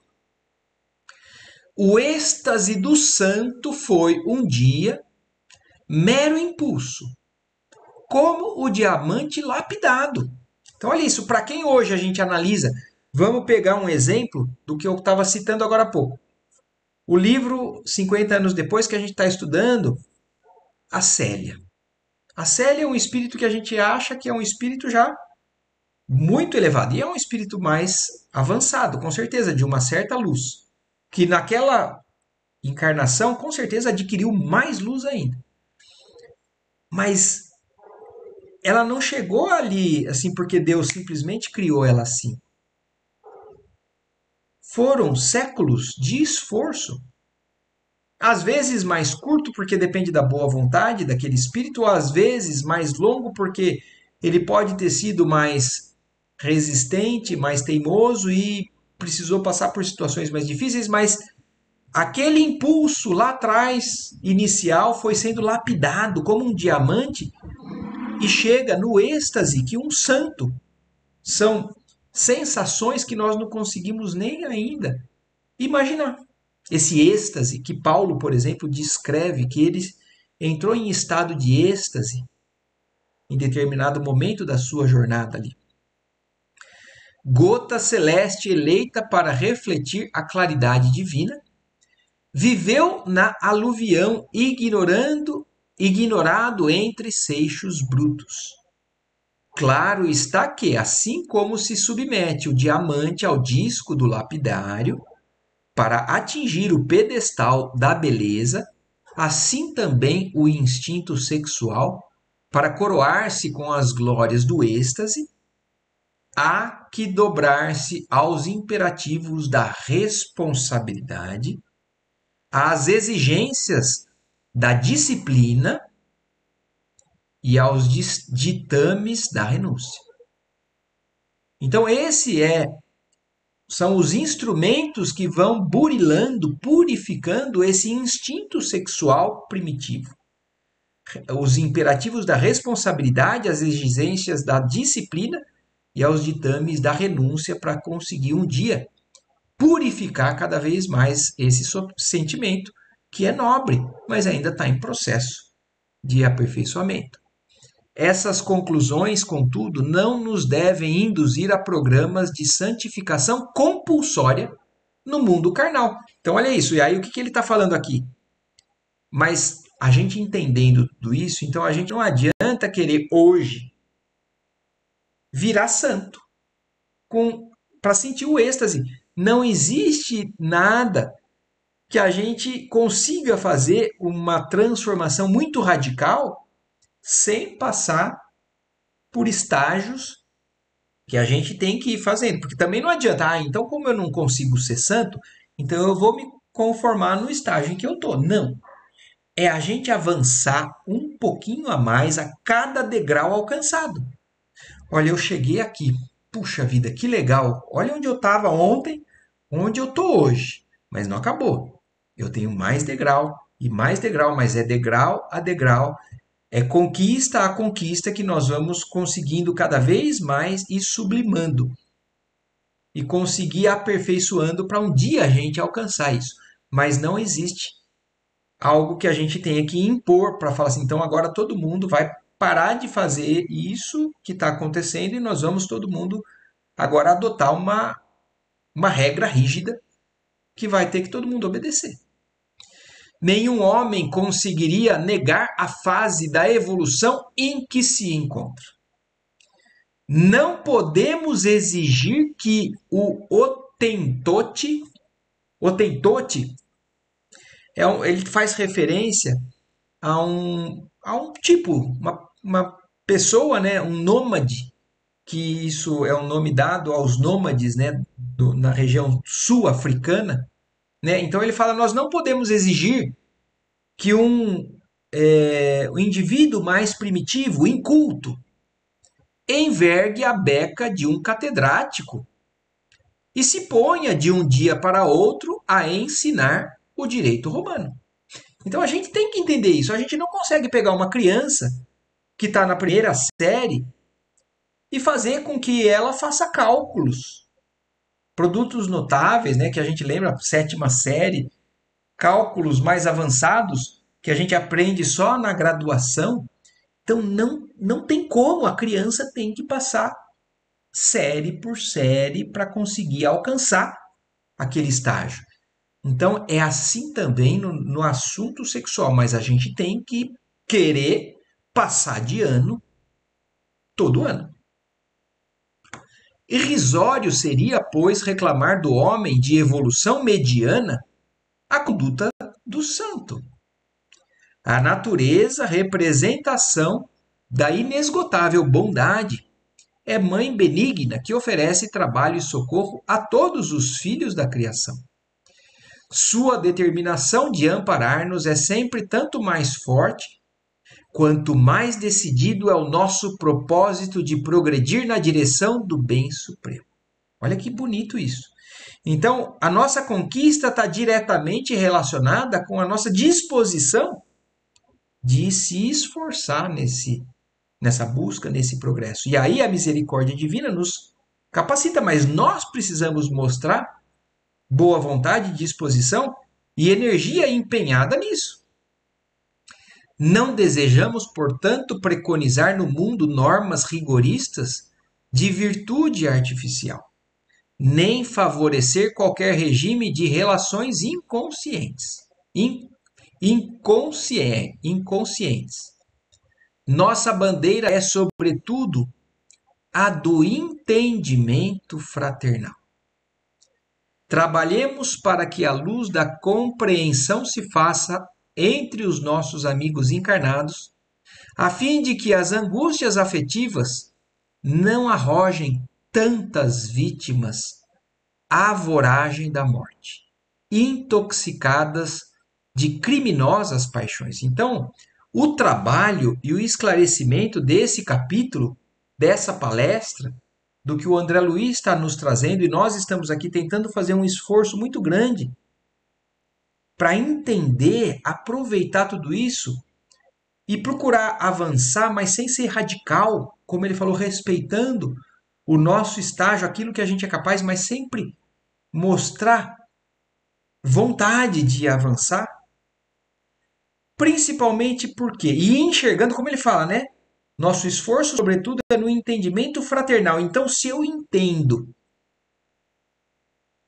O êxtase do santo foi um dia mero impulso, como o diamante lapidado. Então, olha isso, para quem hoje a gente analisa, vamos pegar um exemplo do que eu estava citando agora há pouco. O livro 50 anos depois que a gente está estudando, a Célia. A Célia é um espírito que a gente acha que é um espírito já muito elevado. E é um espírito mais avançado, com certeza, de uma certa luz. Que naquela encarnação, com certeza, adquiriu mais luz ainda. Mas ela não chegou ali assim porque Deus simplesmente criou ela assim. Foram séculos de esforço. Às vezes mais curto, porque depende da boa vontade daquele espírito, ou às vezes mais longo, porque ele pode ter sido mais resistente, mais teimoso e precisou passar por situações mais difíceis, mas aquele impulso lá atrás, inicial, foi sendo lapidado como um diamante e chega no êxtase que um santo. São sensações que nós não conseguimos nem ainda imaginar. Esse êxtase que Paulo, por exemplo, descreve que ele entrou em estado de êxtase em determinado momento da sua jornada ali. Gota celeste eleita para refletir a claridade divina, viveu na aluvião ignorado entre seixos brutos. Claro está que, assim como se submete o diamante ao disco do lapidário para atingir o pedestal da beleza, assim também o instinto sexual, para coroar-se com as glórias do êxtase, há que dobrar-se aos imperativos da responsabilidade, às exigências da disciplina e aos ditames da renúncia. Então, são os instrumentos que vão burilando, purificando esse instinto sexual primitivo. Os imperativos da responsabilidade, as exigências da disciplina e aos ditames da renúncia para conseguir um dia purificar cada vez mais esse sentimento que é nobre, mas ainda está em processo de aperfeiçoamento. Essas conclusões, contudo, não nos devem induzir a programas de santificação compulsória no mundo carnal. Então, olha isso. E aí, o que ele está falando aqui? Mas a gente entendendo tudo isso, então a gente não adianta querer hoje virar santo para sentir o êxtase. Não existe nada que a gente consiga fazer uma transformação muito radical sem passar por estágios que a gente tem que ir fazendo. Porque também não adianta, então como eu não consigo ser santo, então eu vou me conformar no estágio em que eu estou. Não. É a gente avançar um pouquinho a mais a cada degrau alcançado. Olha, eu cheguei aqui. Puxa vida, que legal. Olha onde eu estava ontem, onde eu estou hoje. Mas não acabou. Eu tenho mais degrau e mais degrau, mas é degrau a degrau. É conquista a conquista que nós vamos conseguindo cada vez mais e sublimando. E conseguir aperfeiçoando para um dia a gente alcançar isso. Mas não existe algo que a gente tenha que impor para falar assim, então agora todo mundo vai parar de fazer isso que está acontecendo e nós vamos todo mundo agora adotar uma regra rígida que vai ter que todo mundo obedecer. Nenhum homem conseguiria negar a fase da evolução em que se encontra. Não podemos exigir que o otentote ele faz referência a um tipo, uma pessoa, né, um nômade, que isso é um nome dado aos nômades, né, na região sul-africana. Né? Então ele fala, nós não podemos exigir que um indivíduo mais primitivo, inculto, envergue a beca de um catedrático e se ponha de um dia para outro a ensinar o direito romano. Então a gente tem que entender isso. A gente não consegue pegar uma criança que está na primeira série e fazer com que ela faça cálculos. Produtos notáveis, né, que a gente lembra, sétima série, cálculos mais avançados, que a gente aprende só na graduação. Então não tem como, a criança tem que passar série por série para conseguir alcançar aquele estágio. Então é assim também no assunto sexual, mas a gente tem que querer passar de ano todo ano. Irrisório seria, pois, reclamar do homem de evolução mediana a conduta do santo. A natureza, representação da inesgotável bondade, é mãe benigna que oferece trabalho e socorro a todos os filhos da criação. Sua determinação de amparar-nos é sempre tanto mais forte quanto mais decidido é o nosso propósito de progredir na direção do bem supremo. Olha que bonito isso. Então, a nossa conquista está diretamente relacionada com a nossa disposição de se esforçar nessa busca, nesse progresso. E aí a misericórdia divina nos capacita, mas nós precisamos mostrar boa vontade, disposição e energia empenhada nisso. Não desejamos, portanto, preconizar no mundo normas rigoristas de virtude artificial, nem favorecer qualquer regime de relações inconscientes. Nossa bandeira é, sobretudo, a do entendimento fraternal. Trabalhemos para que a luz da compreensão se faça entre os nossos amigos encarnados, a fim de que as angústias afetivas não arrojem tantas vítimas à voragem da morte, intoxicadas de criminosas paixões. Então, o trabalho e o esclarecimento desse capítulo, dessa palestra, do que o André Luiz está nos trazendo, e nós estamos aqui tentando fazer um esforço muito grande para entender, aproveitar tudo isso e procurar avançar, mas sem ser radical, como ele falou, respeitando o nosso estágio, aquilo que a gente é capaz, mas sempre mostrar vontade de avançar, principalmente porque, e enxergando, como ele fala, né? Nosso esforço, sobretudo, é no entendimento fraternal. Então, se eu entendo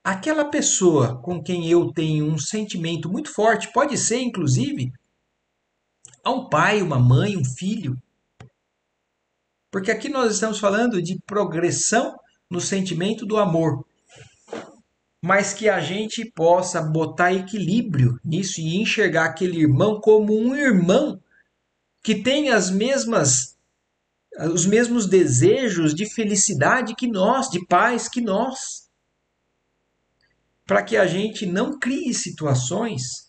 aquela pessoa com quem eu tenho um sentimento muito forte, pode ser, inclusive, a um pai, uma mãe, um filho, porque aqui nós estamos falando de progressão no sentimento do amor, mas que a gente possa botar equilíbrio nisso e enxergar aquele irmão como um irmão que tem os mesmos desejos de felicidade que nós, de paz que nós, para que a gente não crie situações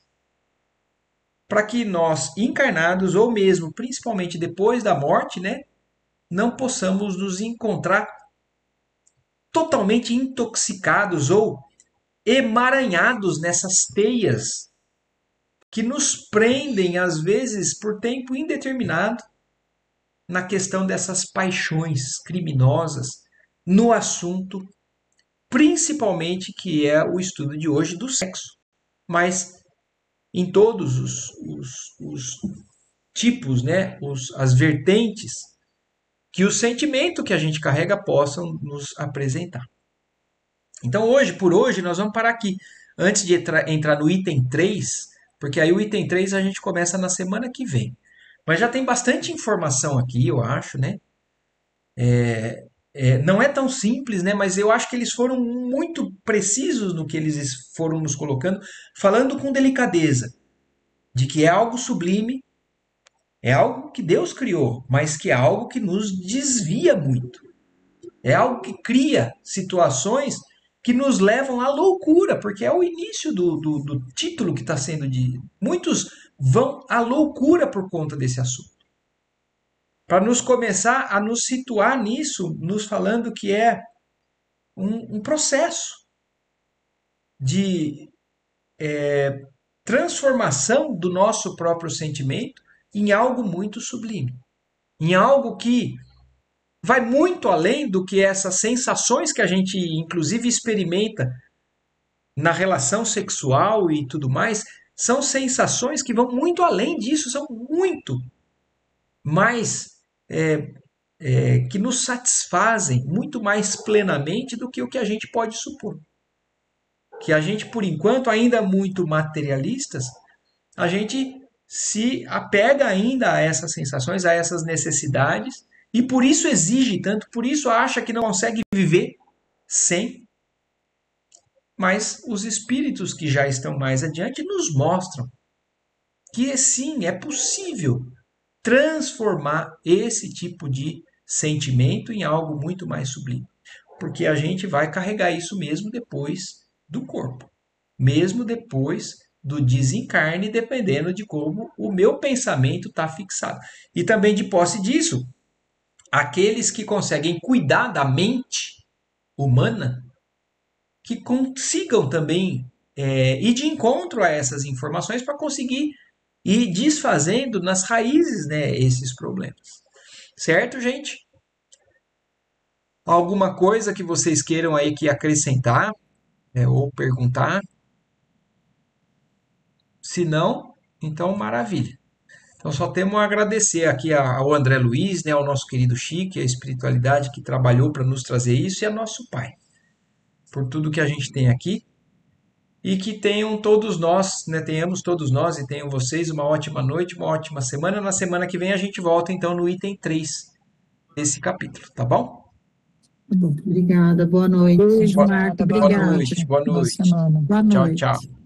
para que nós, encarnados, ou mesmo principalmente depois da morte, né, não possamos nos encontrar totalmente intoxicados ou emaranhados nessas teias que nos prendem, às vezes, por tempo indeterminado, na questão dessas paixões criminosas, no assunto, principalmente que é o estudo de hoje do sexo. Mas em todos os tipos, né, as vertentes que o sentimento que a gente carrega possam nos apresentar. Então, por hoje, nós vamos parar aqui. Antes de entrar no item 3, porque aí o item 3 a gente começa na semana que vem. Mas já tem bastante informação aqui, eu acho, né? Não é tão simples, né? Mas eu acho que eles foram muito precisos no que eles foram nos colocando, falando com delicadeza, de que é algo sublime, é algo que Deus criou, mas que é algo que nos desvia muito. É algo que cria situações que nos levam à loucura, porque é o início do título que está sendo de. Muitos vão à loucura por conta desse assunto. Para nos começar a nos situar nisso, nos falando que é um processo de transformação do nosso próprio sentimento em algo muito sublime, em algo que vai muito além do que essas sensações que a gente, inclusive, experimenta na relação sexual e tudo mais, são sensações que vão muito além disso, são muito mais que nos satisfazem muito mais plenamente do que o que a gente pode supor. Que a gente, por enquanto, ainda muito materialistas, a gente se apega ainda a essas sensações, a essas necessidades, e por isso exige tanto, por isso acha que não consegue viver sem. Mas os espíritos que já estão mais adiante nos mostram que sim, é possível transformar esse tipo de sentimento em algo muito mais sublime. Porque a gente vai carregar isso mesmo depois do corpo, mesmo depois do desencarne, dependendo de como o meu pensamento está fixado. E também de posse disso, aqueles que conseguem cuidar da mente humana, que consigam também ir de encontro a essas informações para conseguir ir desfazendo nas raízes, né, esses problemas. Certo, gente? Alguma coisa que vocês queiram aí que acrescentar, ou perguntar? Se não, então maravilha. Então só temos a agradecer aqui ao André Luiz, né, ao nosso querido Chique, a espiritualidade que trabalhou para nos trazer isso, e a nosso Pai, por tudo que a gente tem aqui. E que tenham todos nós, né, tenhamos todos nós e tenham vocês uma ótima noite, uma ótima semana. Na semana que vem a gente volta então no item 3 desse capítulo, tá bom? Tá bom. Obrigada, boa noite. Beijo, Boa, Marta. Boa boa noite. noite, Obrigada. boa Boa noite. semana. Boa Tchau, tchau. noite.